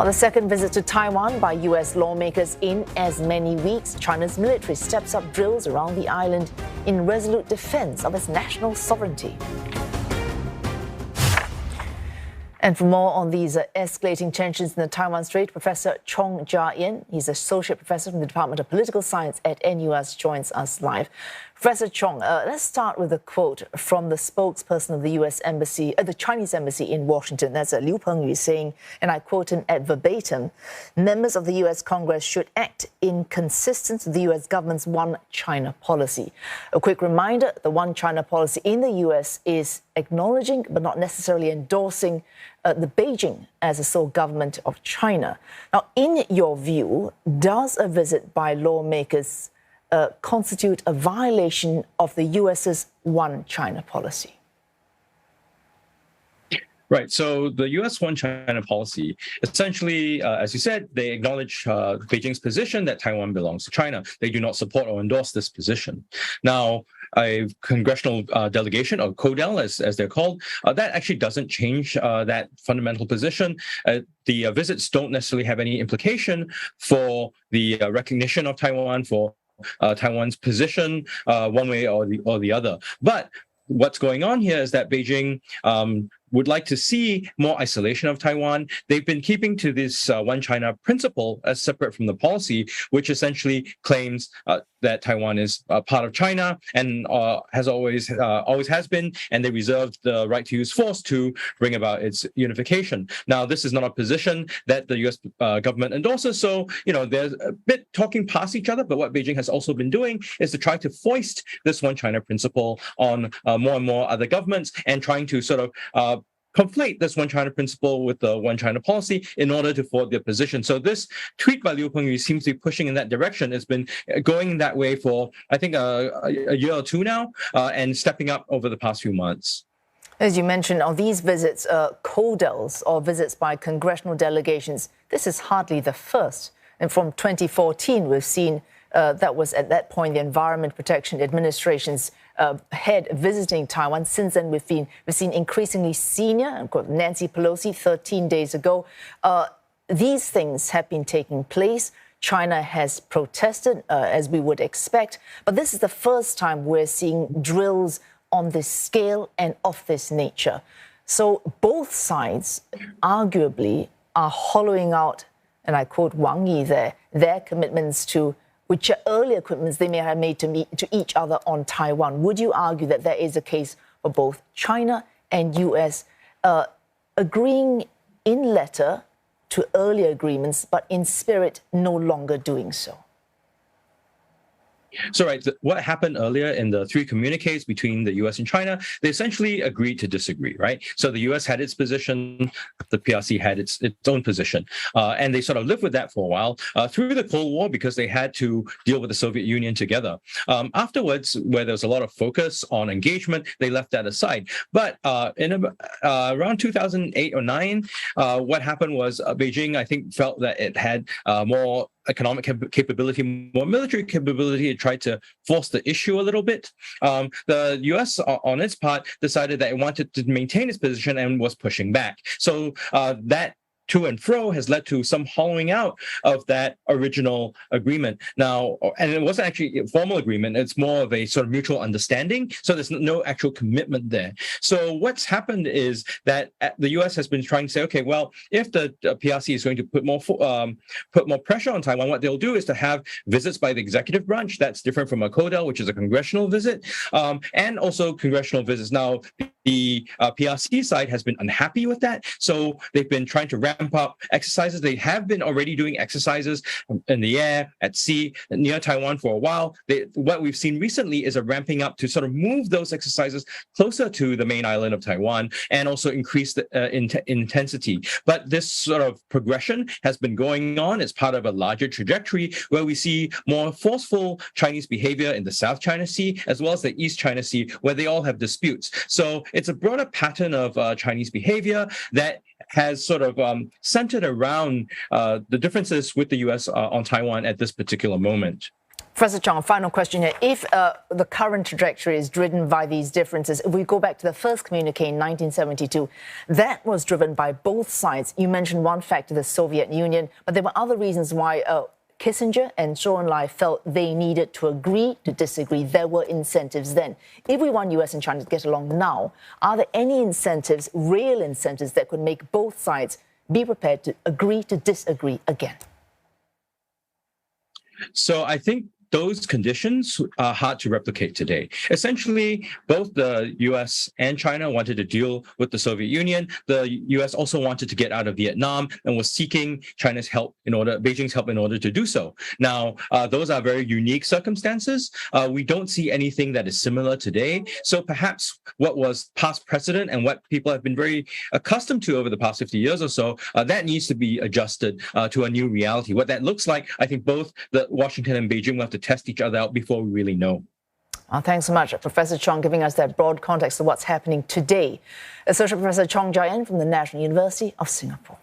On the second visit to Taiwan by U.S. lawmakers in as many weeks, China's military steps up drills around the island in resolute defense of its national sovereignty. And for more on these escalating tensions in the Taiwan Strait, Professor Chong Ja Ian, he's Associate Professor from the Department of Political Science at NUS, joins us live. Professor Chong, let's start with a quote from the spokesperson of the U.S. Embassy, the Chinese Embassy in Washington. That's Liu Pengyu saying, and I quote him at verbatim, members of the U.S. Congress should act in consistence with the U.S. government's One China policy. A quick reminder, the One China policy in the U.S. is acknowledging but not necessarily endorsing the Beijing as a sole government of China. Now, in your view, does a visit by lawmakers constitute a violation of the U.S.'s One China policy? Right. So the U.S. One China policy, essentially, as you said, they acknowledge Beijing's position that Taiwan belongs to China. They do not support or endorse this position. Now, a congressional delegation, or CODEL as they're called, that actually doesn't change that fundamental position. The visits don't necessarily have any implication for the recognition of Taiwan, for Taiwan's position one way or the other. But what's going on here is that Beijing would like to see more isolation of Taiwan. They've been keeping to this One China principle as separate from the policy, which essentially claims that Taiwan is part of China and has always has been, and they reserved the right to use force to bring about its unification. Now, this is not a position that the U.S. Government endorses, so there's a bit talking past each other. But what Beijing has also been doing is to try to foist this One China principle on more and more other governments, and trying to sort of conflate this One China principle with the One China policy in order to forward their position. So this tweet by Liu Pengyu seems to be pushing in that direction. It's been going that way for, I think, a year or two now, and stepping up over the past few months. As you mentioned, on these visits, CODELs, or visits by congressional delegations, this is hardly the first. And from 2014, we've seen that was at that point the Environment Protection Administration's head visiting Taiwan. Since then, we've seen increasingly senior, Nancy Pelosi 13 days ago. These things have been taking place. China has protested, as we would expect. But this is the first time we're seeing drills on this scale and of this nature. So both sides arguably are hollowing out, and I quote Wang Yi there, their commitments to which earlier commitments they may have made to each other on Taiwan. Would you argue that there is a case for both China and U.S. Agreeing in letter to earlier agreements, but in spirit no longer doing so? So, right, what happened earlier in the three communiques between the U.S. and China, they essentially agreed to disagree, right? So the U.S. had its position, the PRC had its own position, and they sort of lived with that for a while through the Cold War, because they had to deal with the Soviet Union together. Afterwards, where there was a lot of focus on engagement, they left that aside. But around 2008 or 9, what happened was Beijing, I think, felt that it had more economic capability, more military capability. It tried to force the issue a little bit. The U.S., on its part, decided that it wanted to maintain its position and was pushing back. So that to and fro has led to some hollowing out of that original agreement. Now, and it wasn't actually a formal agreement, it's more of a sort of mutual understanding. So there's no actual commitment there. So what's happened is that the US has been trying to say, okay, well, if the PRC is going to put more pressure on Taiwan, what they'll do is to have visits by the executive branch. That's different from a CODEL, which is a congressional visit, and also congressional visits. Now, the PRC side has been unhappy with that. So they've been trying to ramp up exercises. They have been already doing exercises in the air, at sea, near Taiwan for a while. What we've seen recently is a ramping up to sort of move those exercises closer to the main island of Taiwan, and also increase the intensity. But this sort of progression has been going on as part of a larger trajectory where we see more forceful Chinese behavior in the South China Sea as well as the East China Sea, where they all have disputes. So it's a broader pattern of Chinese behavior that has sort of centered around the differences with the U.S. On Taiwan at this particular moment. Professor Chong, final question here. If the current trajectory is driven by these differences, if we go back to the first communique in 1972, that was driven by both sides. You mentioned one factor, the Soviet Union, but there were other reasons why Kissinger and Zhou Enlai felt they needed to agree to disagree. There were incentives then. If we want US and China to get along now, are there any incentives, real incentives, that could make both sides be prepared to agree to disagree again? So I think those conditions are hard to replicate today. Essentially, both the US and China wanted to deal with the Soviet Union. The US also wanted to get out of Vietnam and was seeking China's help Beijing's help in order to do so. Now, those are very unique circumstances. We don't see anything that is similar today. So perhaps what was past precedent and what people have been very accustomed to over the past 50 years or so, that needs to be adjusted to a new reality. What that looks like, I think both the Washington and Beijing will have to test each other out before we really know. Thanks so much, Professor Chong, giving us that broad context of what's happening today. Associate Professor Chong Ja Ian from the National University of Singapore.